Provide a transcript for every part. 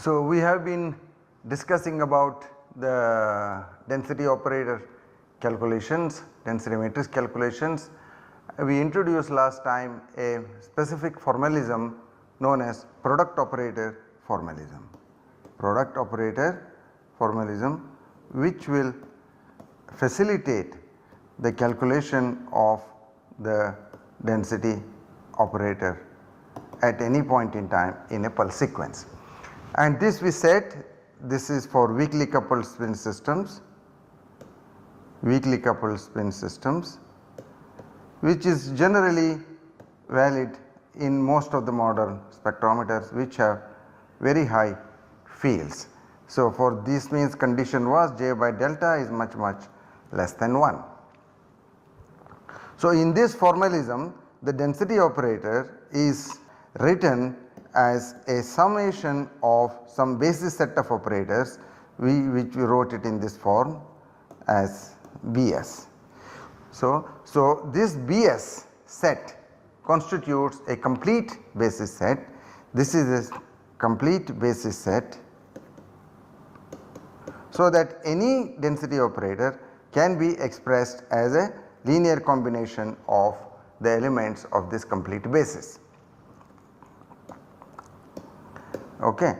So, we have been discussing about the density operator calculations, density matrix calculations. We introduced last time a specific formalism known as product operator formalism. Product operator formalism, which will facilitate the calculation of the density operator at any point in time in a pulse sequence. And this we said, this is for weakly coupled spin systems, which is generally valid in most of the modern spectrometers which have very high fields. So, for this means condition was J by delta is much less than 1. So, in this formalism the density operator is written as a summation of some basis set of operators which we wrote it in this form as Bs. So, this Bs set constitutes a complete basis set. This is a complete basis set, so that any density operator can be expressed as a linear combination of the elements of this complete basis. Okay.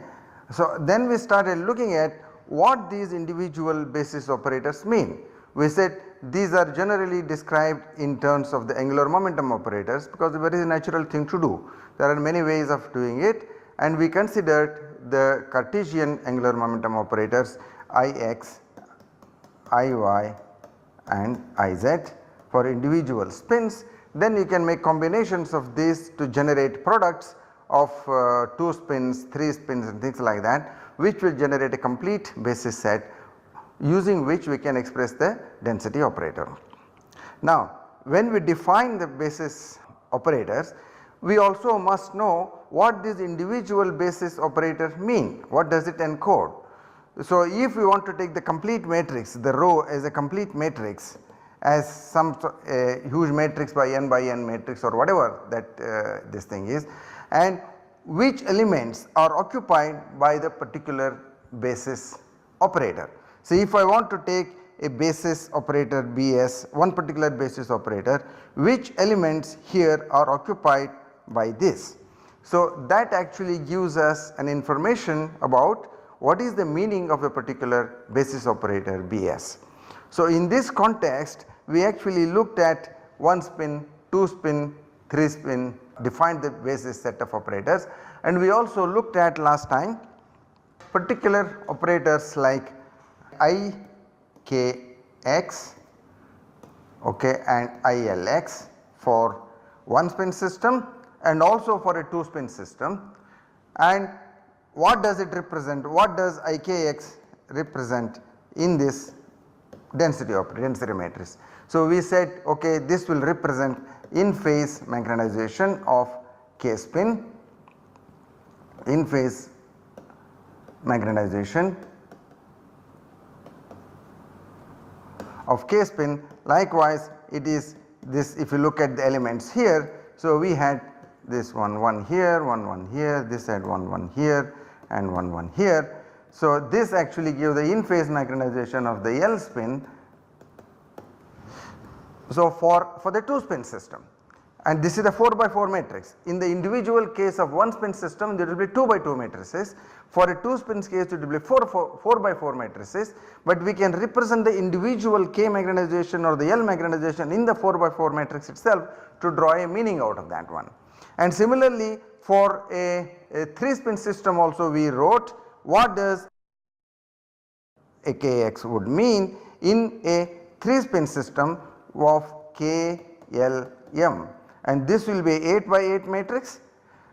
So, then we started looking at what these individual basis operators mean. We said these are generally described in terms of the angular momentum operators, because a very natural thing to do. There are many ways of doing it, and we considered the Cartesian angular momentum operators Ix, Iy and Iz for individual spins. Then you can make combinations of these to generate products of 2 spins, 3 spins and things like that, which will generate a complete basis set using which we can express the density operator. Now, when we define the basis operators, we also must know what these individual basis operators mean, what does it encode. So, if we want to take the complete matrix, the rho as a complete matrix, as some huge matrix by n matrix or whatever that this thing is, and which elements are occupied by the particular basis operator. So, if I want to take a basis operator Bs, one particular basis operator, which elements here are occupied by this. So, that actually gives us an information about what is the meaning of a particular basis operator Bs. So, in this context we actually looked at 1 spin, 2 spin, 3 spin, defined the basis set of operators, and we also looked at last time particular operators like Ikx, okay, and Ilx for 1 spin system and also for a 2 spin system. And what does it represent? What does Ikx represent in this density matrix? So, we said okay, this will represent in phase magnetization of K spin, in phase magnetization of K spin. Likewise, it is this, if you look at the elements here. So, we had this one here, one here, this had one here and one here. So, this actually gives the in phase magnetization of the L spin. So, for the 2 spin system, and this is the 4 by 4 matrix. In the individual case of 1 spin system there will be 2 by 2 matrices, for a 2 spin case it will be 4 by 4 matrices, but we can represent the individual K magnetization or the L magnetization in the 4 by 4 matrix itself to draw a meaning out of that one. And similarly for a 3 spin system also we wrote what does a Kx would mean in a 3 spin system of KLM, and this will be 8 by 8 matrix,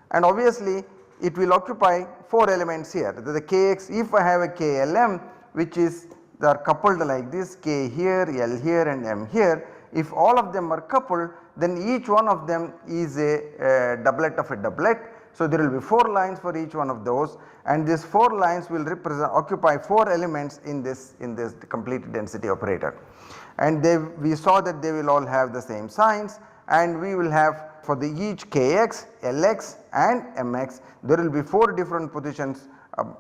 and obviously it will occupy 4 elements here. The Kx, if I have a KLM which is, they are coupled like this, K here, L here and M here, if all of them are coupled then each one of them is a doublet of a doublet. So, there will be 4 lines for each one of those, and these 4 lines will occupy 4 elements in this complete density operator. And we saw that they will all have the same signs, and we will have for the each Kx, Lx and Mx there will be 4 different positions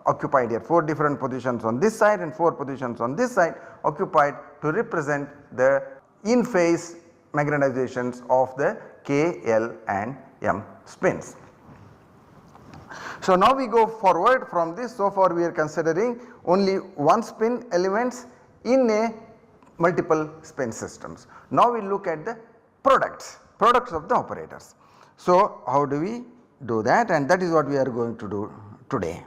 occupied here, 4 different positions on this side and 4 positions on this side occupied to represent the in phase magnetizations of the K, L and M spins. So now we go forward from this. So far we are considering only one spin elements in a multiple spin systems. Now we look at the products of the operators. So how do we do that, and that is what we are going to do today.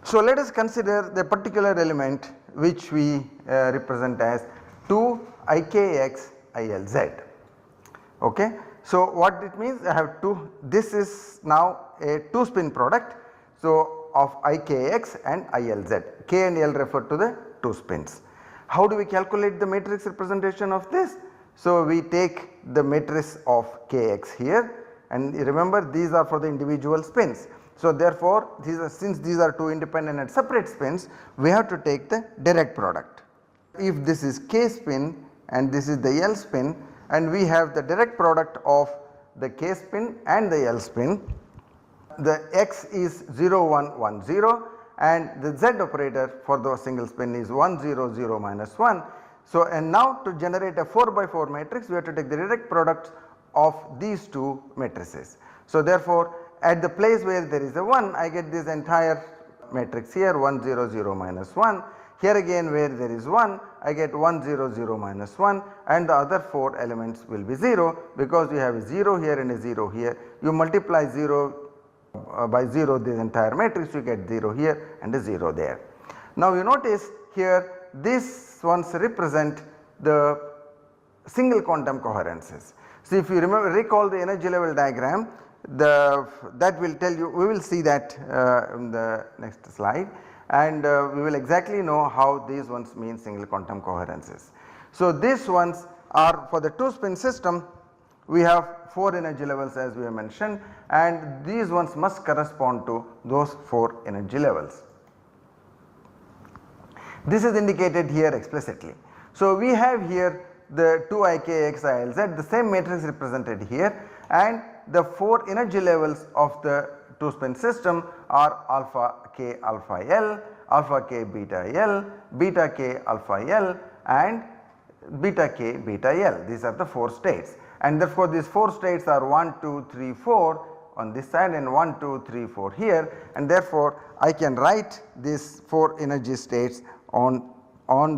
So let us consider the particular element which we represent as 2IKX ILZ. Okay. So what it means, I have this is now a 2 spin product, so of IKX and ILZ, K and L refer to the 2 spins. How do we calculate the matrix representation of this? So we take the matrix of Kx here, and remember these are for the individual spins. So therefore since these are 2 independent and separate spins, we have to take the direct product. If this is K spin and this is the L spin, and we have the direct product of the K spin and the L spin, the X is 0 1 1 0 and the Z operator for the single spin is 1 0 0 minus 1. So and now to generate a 4 by 4 matrix, we have to take the direct product of these 2 matrices. So therefore at the place where there is a 1, I get this entire matrix here 1 0 0 minus 1. Here again where there is 1, I get 1 0 0 minus 1, and the other 4 elements will be 0 because you have a 0 here and a 0 here. You multiply 0 by 0 this entire matrix, you get 0 here and a 0 there. Now you notice here these ones represent the single quantum coherences. So if you recall the energy level diagram, that will tell you, we will see that in the next slide, and we will exactly know how these ones mean single quantum coherences. So these ones are for the 2 spin system, we have 4 energy levels as we have mentioned, and these ones must correspond to those 4 energy levels. This is indicated here explicitly. So we have here the 2IKX ILZ, the same matrix represented here, and the 4 energy levels of the 2 spin system are alpha K alpha L, alpha K beta L, beta K alpha L and beta K beta L. These are the 4 states, and therefore these 4 states are 1 2 3 4 on this side and 1 2 3 4 here, and therefore I can write these 4 energy states on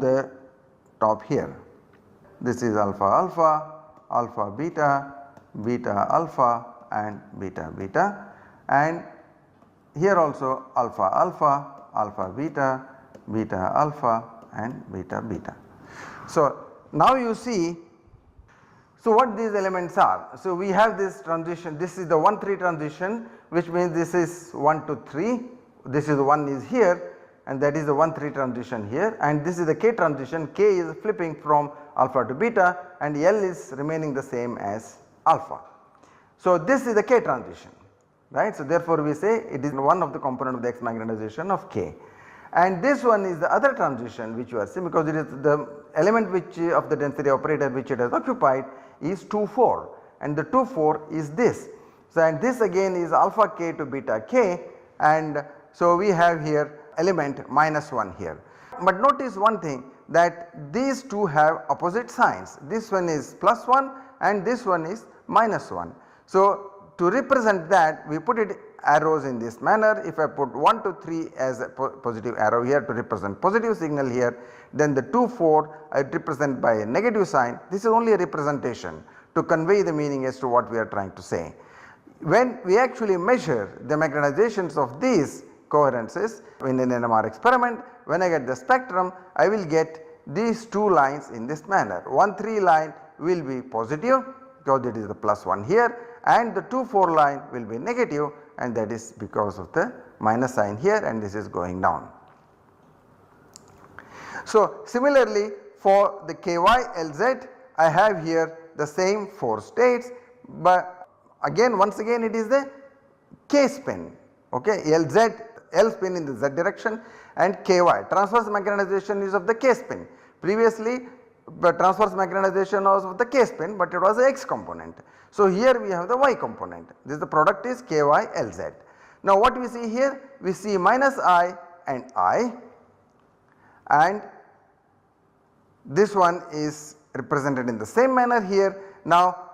the top here. This is alpha alpha, alpha beta, beta alpha and beta beta, and here also alpha alpha, alpha beta, beta alpha and beta beta. So now you see, so what these elements are. So we have this transition, this is the 1 3 transition, which means this is 1 to 3, this is 1 is here, and that is the 1 3 transition here, and this is the K transition. K is flipping from alpha to beta and L is remaining the same as alpha. So this is the K transition, right. So therefore we say it is one of the component of the X magnetization of K, and this one is the other transition which you are seeing, because it is the element which of the density operator which it has occupied is 2 4, and the 2 4 is this. So and this again is alpha K to beta K, and so we have here element minus 1 here. But notice one thing, that these two have opposite signs, this one is plus 1 and this one is minus 1. So to represent that, we put it arrows in this manner. If I put 1 to 3 as a positive arrow here to represent positive signal here, then the 2 4 I represent by a negative sign. This is only a representation to convey the meaning as to what we are trying to say. When we actually measure the magnetizations of these coherences in an NMR experiment, when I get the spectrum, I will get these 2 lines in this manner. 1 3 line will be positive because it is the plus 1 here, and the 2 4 line will be negative, and that is because of the minus sign here, and this is going down. So similarly for the KY-LZ, I have here the same 4 states, but again once again it is the K spin, okay, LZ, L spin in the Z direction, and KY transverse magnetization is of the K spin. Previously the transverse magnetization was of the K spin, but it was the X component. So here we have the Y component, this the product is KY-LZ. Now what we see here? We see minus I, and this one is represented in the same manner here. Now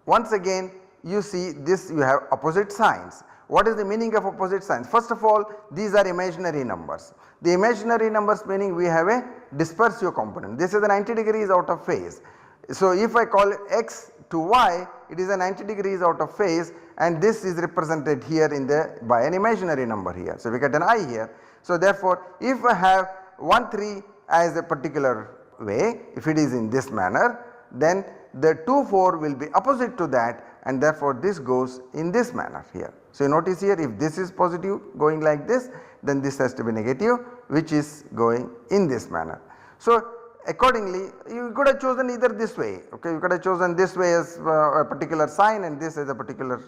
once again you see this, you have opposite signs. What is the meaning of opposite signs? First of all, these are imaginary numbers. The imaginary numbers meaning we have a dispersive component. This is a 90 degrees out of phase. So if I call x to y, it is a 90 degrees out of phase, and this is represented here in the by an imaginary number here. So we get an I here. So therefore if I have 1 3 as a particular way, if it is in this manner, then the 2 4 will be opposite to that, and therefore this goes in this manner here. So you notice here, if this is positive going like this, then this has to be negative, which is going in this manner. So accordingly you could have chosen either this way, okay, you could have chosen this way as a particular sign and this as a particular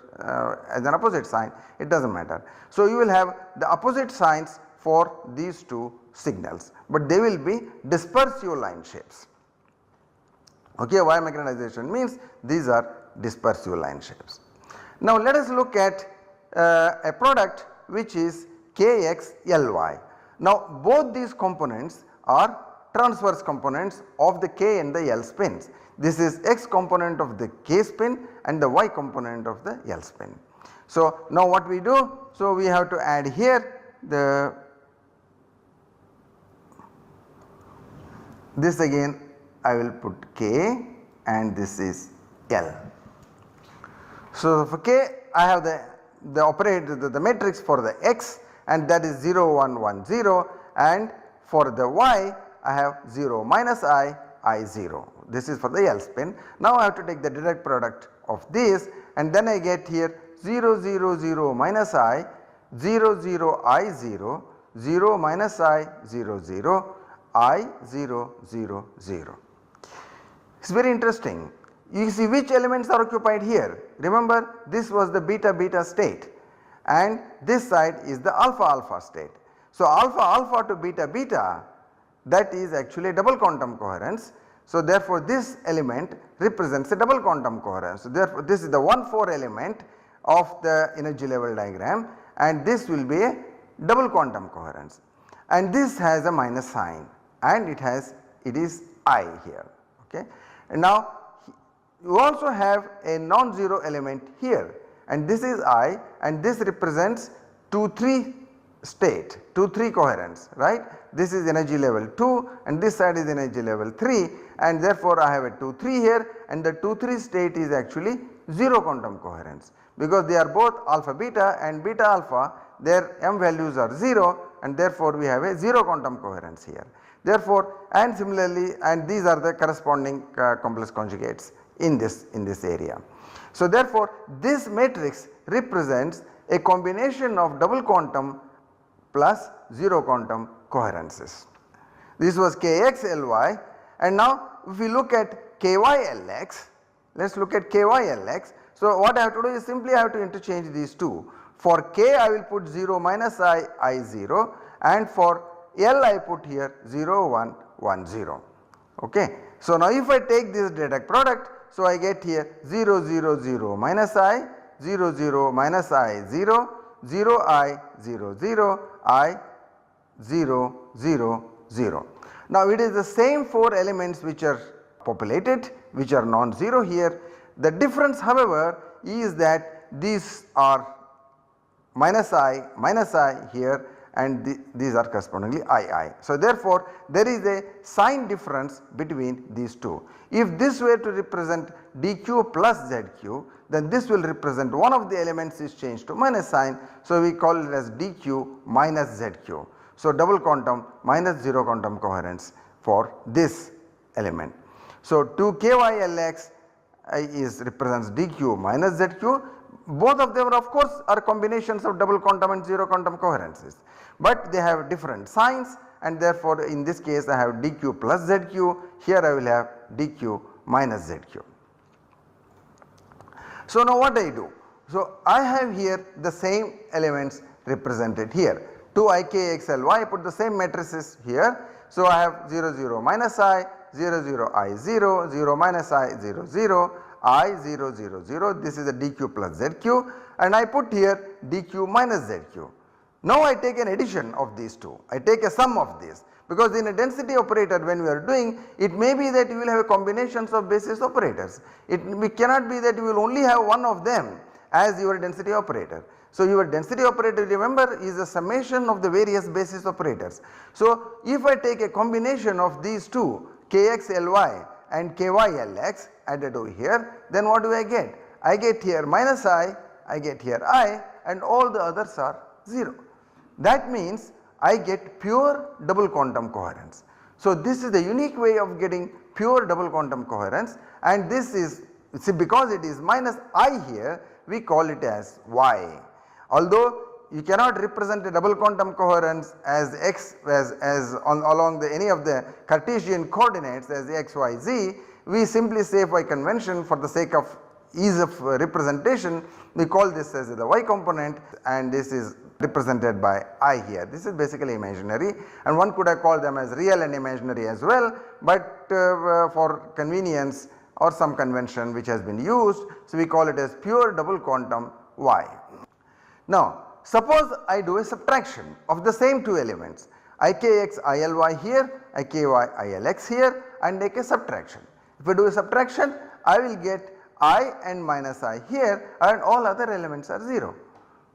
as an opposite sign, it does not matter. So you will have the opposite signs for these two signals, but they will be dispersive line shapes. Okay, wire magnetization means these are dispersive line shapes. Now let us look at a product which is KXLY. Now both these components are transverse components of the K and the L spins. This is X component of the K spin and the Y component of the L spin. So now what we do? So we have to add here this again I will put K and this is L. So for K I have the operator, the matrix for the X, and that is 0 1 1 0, and for the Y I have 0 minus I 0. This is for the L spin. Now I have to take the direct product of this, and then I get here 0 0 0 minus I 0 0 I 0 0 minus I 0 0 I 0 0 0. It is very interesting. You see which elements are occupied here. Remember, this was the beta beta state and this side is the alpha alpha state. So alpha alpha to beta beta, that is actually a double quantum coherence. So therefore this element represents a double quantum coherence. So therefore this is the 1 4 element of the energy level diagram, and this will be a double quantum coherence, and this has a minus sign and it is I here, okay. And now you also have a non-zero element here, and this is I, and this represents 2 3 state, 2 3 coherence, right. This is energy level 2 and this side is energy level 3, and therefore I have a 2 3 here, and the 2 3 state is actually 0 quantum coherence, because they are both alpha beta and beta alpha, their m values are 0, and therefore we have a 0 quantum coherence here. Therefore, and similarly, and these are the corresponding complex conjugates in this area. So therefore this matrix represents a combination of double quantum plus 0 quantum coherences. This was KXLY, and now if we look at KYLX, let us look at KYLX. So what I have to do is simply I have to interchange these two. For K I will put 0 minus I 0, and for L I put here 0 1 1 0, okay. So now if I take this direct product, so I get here 0 0 0 minus I 0 0 minus I 0 0 I 0 0 I 0 0 0. Now it is the same 4 elements which are populated, which are non-zero here. The difference however is that these are minus I here, and these are correspondingly II. So therefore there is a sign difference between these two. If this were to represent dq plus zq, then this will represent one of the elements is changed to minus sign, so we call it as dq minus zq. So double quantum minus 0 quantum coherence for this element. So 2KYLX represents dq minus zq. Both of them of course are combinations of double quantum and 0 quantum coherences, but they have different signs, and therefore in this case I have dq plus zq, here I will have dq minus zq. So now what I do? So I have here the same elements represented here, 2IKXLY, I put the same matrices here. So I have 0 0 minus I, 0 0 I 0, 0 minus I 0 0, I 0 0 0, this is a dq plus zq, and I put here dq minus zq. Now I take an addition of these two, I take a sum of these, because in a density operator when we are doing, it may be that you will have combinations of basis operators. It cannot be that you will only have one of them as your density operator. So your density operator, remember, is a summation of the various basis operators. So if I take a combination of these two, kx ly and ky lx added over here, then what do I get? I get here minus I get here I, and all the others are 0. That means I get pure double quantum coherence. So this is the unique way of getting pure double quantum coherence, and this is, see, because it is minus I here, we call it as y. Although you cannot represent a double quantum coherence as x along any of the Cartesian coordinates as x, y, z, we simply say by convention, for the sake of ease of representation, we call this as the y component, and this is represented by I here. This is basically imaginary, and one could have called them as real and imaginary as well, but for convenience or some convention which has been used, so we call it as pure double quantum y. Now suppose I do a subtraction of the same two elements, ikx ily here, iky ilx here, and make a subtraction. If I do a subtraction, I will get I and minus I here, and all other elements are 0.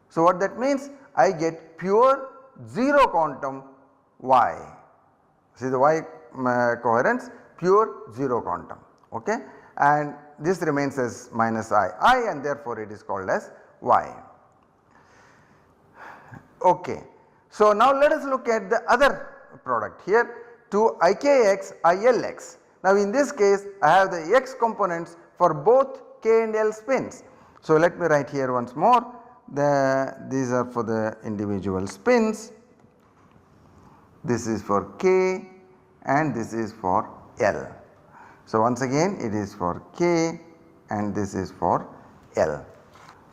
So what that means, I get pure 0 quantum y. See the y coherence, pure 0 quantum, okay, and this remains as minus I, and therefore it is called as y. Okay. So now let us look at the other product here, to ikx ilx. Now in this case I have the x components for both k and l spins. So let me write here once more, these are for the individual spins, this is for k and this is for l. So once again it is for k and this is for l.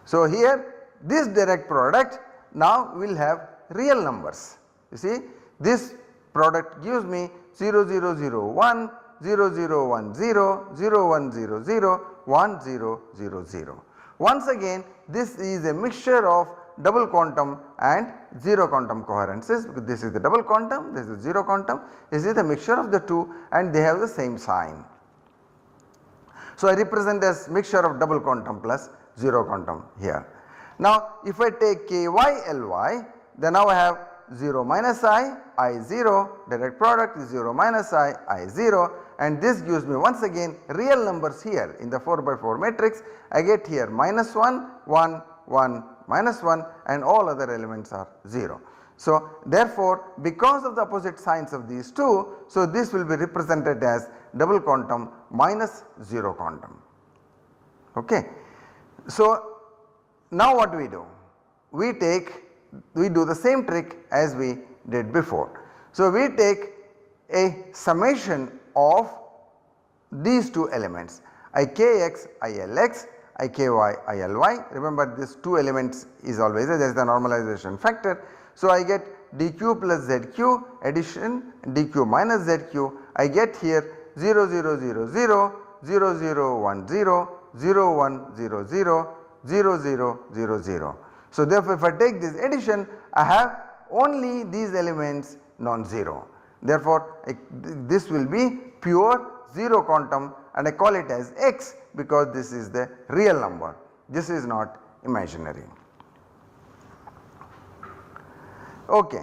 So here this direct product now will have real numbers. You see, this product gives me 0 0 0 1, 0 0 1 0, 0 1 0 0, 1 0 0 0. Once again this is a mixture of double quantum and 0 quantum coherences, because this is the double quantum, this is 0 quantum, this is the mixture of the two, and they have the same sign. So I represent as mixture of double quantum plus 0 quantum here. Now if I take ky ly, then now I have 0 minus I 0, direct product is 0 minus I 0, and this gives me once again real numbers here in the 4 by 4 matrix. I get here minus 1, 1, 1, minus 1, and all other elements are 0. So therefore because of the opposite signs of these two, so this will be represented as double quantum minus 0 quantum. Okay. So now what do? We do the same trick as we did before. So we take a summation of these two elements, ikx ilx, iky ily. Remember this two elements is always there is the normalization factor. So I get dq plus zq addition dq minus zq, I get here 0 0 0 0, 0 0 1 0, 0 1 0 0, 0 0 0 0. So therefore if I take this addition, I have only these elements non-zero. Therefore this will be pure 0 quantum, and I call it as x because this is the real number, this is not imaginary. Okay.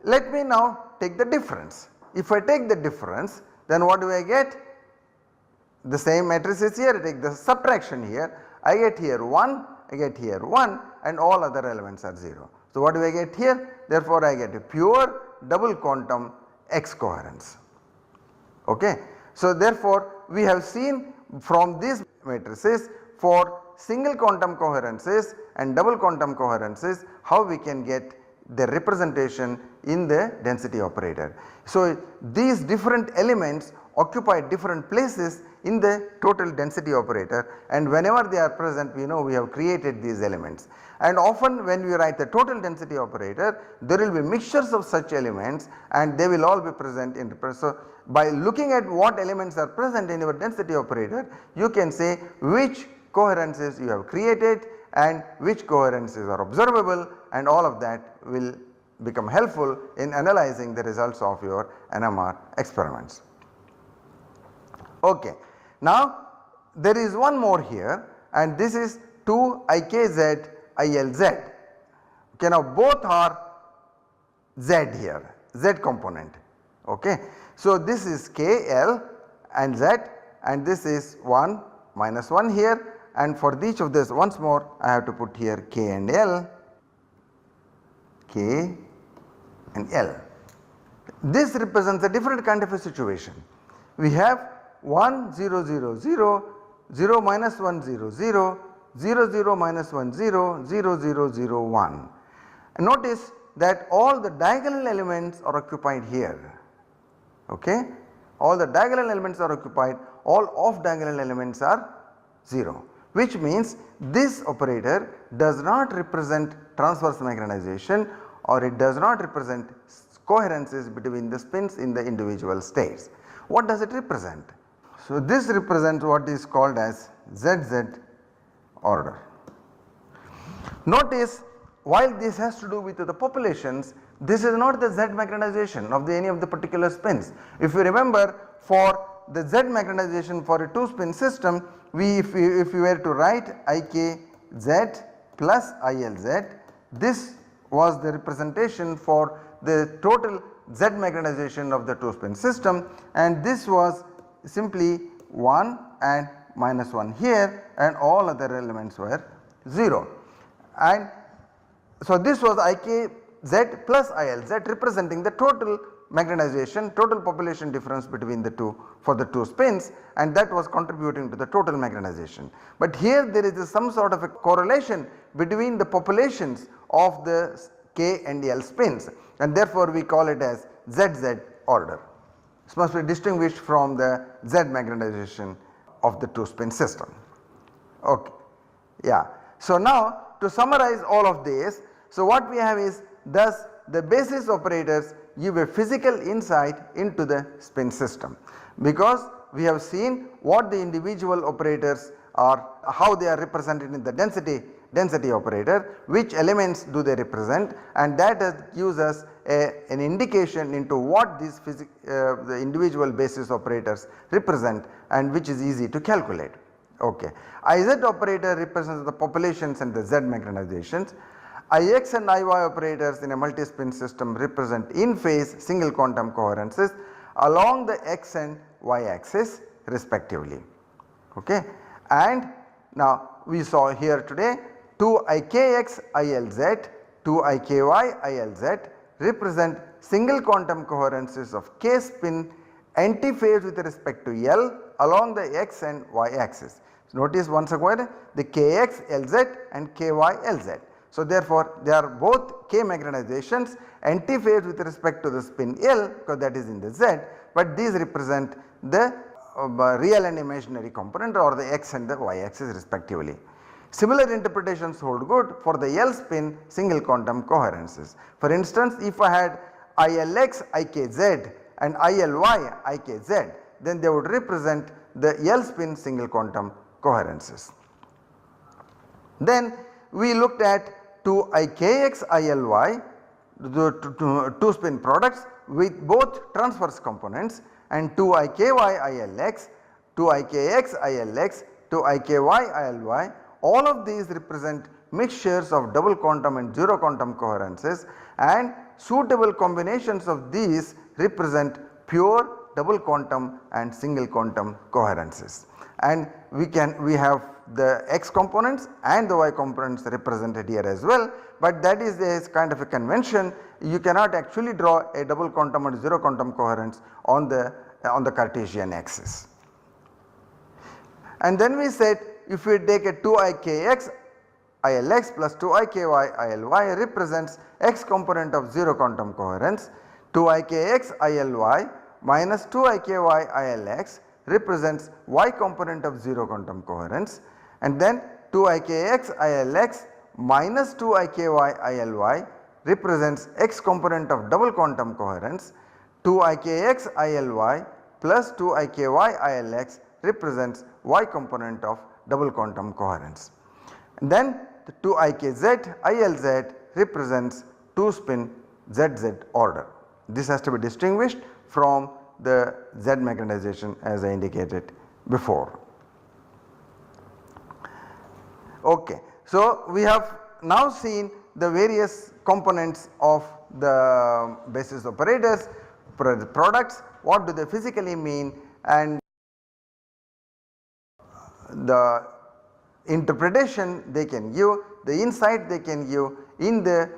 Let me now take the difference. If I take the difference, then what do I get? The same matrix is here, I take the subtraction here, I get here 1, I get here 1, and all other elements are 0. So what do I get here? Therefore I get a pure double quantum x coherence. Okay. So therefore we have seen from these matrices for single quantum coherences and double quantum coherences how we can get the representation in the density operator. So these different elements occupy different places in the total density operator, and whenever they are present we know we have created these elements. And often when we write the total density operator, there will be mixtures of such elements and they will all be present in the. So by looking at what elements are present in your density operator, you can say which coherences you have created and which coherences are observable, and all of that will become helpful in analyzing the results of your NMR experiments. Okay. Now there is one more here, and this is 2IKZ ILZ. Okay, now both are Z here, Z component. Okay. So this is KL and Z, and this is 1 minus 1 here, and for each of this once more I have to put here K and L, K and L. This represents a different kind of a situation. We have 1 0 0 0, 0 minus 1 0 0, 0 0 minus 1 0, 0 0 0 1. And notice that all the diagonal elements are occupied here. Okay. All the diagonal elements are occupied, all off diagonal elements are 0, which means this operator does not represent transverse magnetization, or it does not represent coherences between the spins in the individual states. What does it represent? So this represents what is called as ZZ order. Notice, while this has to do with the populations, this is not the Z magnetization of any of the particular spins. If you remember, for the Z magnetization for a 2 spin system, if we were to write IKZ plus ILZ, this was the representation for the total Z magnetization of the 2 spin system, and this was simply 1 and minus 1 here, and all other elements were 0. And so this was IKZ plus ILZ representing the total magnetization, total population difference between the two for the 2 spins, and that was contributing to the total magnetization. But here there is some sort of a correlation between the populations of the K and L spins, and therefore we call it as ZZ order. This must be distinguished from the Z magnetization of the 2 spin system. Okay. Yeah. So now to summarize all of this, so what we have is, thus the basis operators give a physical insight into the spin system, because we have seen what the individual operators are, how they are represented in the density operator, which elements do they represent, and that gives us an indication into what these the individual basis operators represent, and which is easy to calculate. Okay. IZ operator represents the populations and the Z magnetizations. IX and IY operators in a multi-spin system represent in phase single quantum coherences along the X and Y axis respectively. Okay. And now we saw here today 2IKX ILZ, 2IKY ILZ represent single quantum coherences of K spin antiphase with respect to L along the X and Y axis. So notice once again the Kx LZ and Ky LZ. So therefore they are both K magnetizations antiphase with respect to the spin L, because that is in the Z, but these represent the real and imaginary component, or the X and the Y axis respectively. Similar interpretations hold good for the L spin single quantum coherences. For instance, if I had ILX IKZ and ILY IKZ, then they would represent the L spin single quantum coherences. Then we looked at 2IKX ILY, the 2 spin products with both transverse components, and 2IKY ILX, 2IKX ILX, 2IKY ILY, all of these represent mixtures of double quantum and 0 quantum coherences, and suitable combinations of these represent pure double quantum and single quantum coherences. And we have the X components and the Y components represented here as well, but that is a kind of a convention. You cannot actually draw a double quantum and 0 quantum coherence on the Cartesian axis. And then we said, if we take a 2IKX ILX plus 2IKY ILY represents X component of 0 quantum coherence, 2IKX ILY minus 2IKY ILX represents Y component of 0 quantum coherence, and then 2IKX ILX minus 2IKY ILY represents X component of double quantum coherence, 2IKX ILY plus 2IKY ILX represents Y component of double quantum coherence. And then the 2 IKZ, ILZ represents 2 spin ZZ order. This has to be distinguished from the Z magnetization as I indicated before. Okay. So, we have now seen the various components of the basis operators, products, what do they physically mean, and the interpretation they can give, the insight they can give in the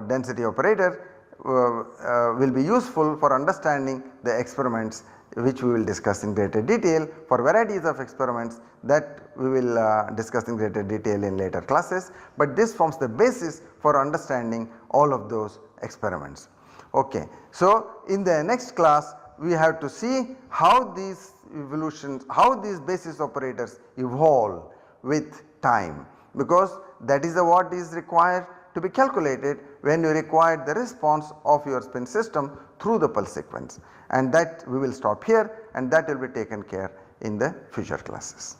density operator will be useful for understanding the experiments which we will discuss in greater detail. For varieties of experiments that we will discuss in greater detail in later classes, but this forms the basis for understanding all of those experiments. Okay. So, in the next class we have to see how these evolutions, how these basis operators evolve with time, because that is what is required to be calculated when you require the response of your spin system through the pulse sequence, and that we will stop here and that will be taken care in the future classes.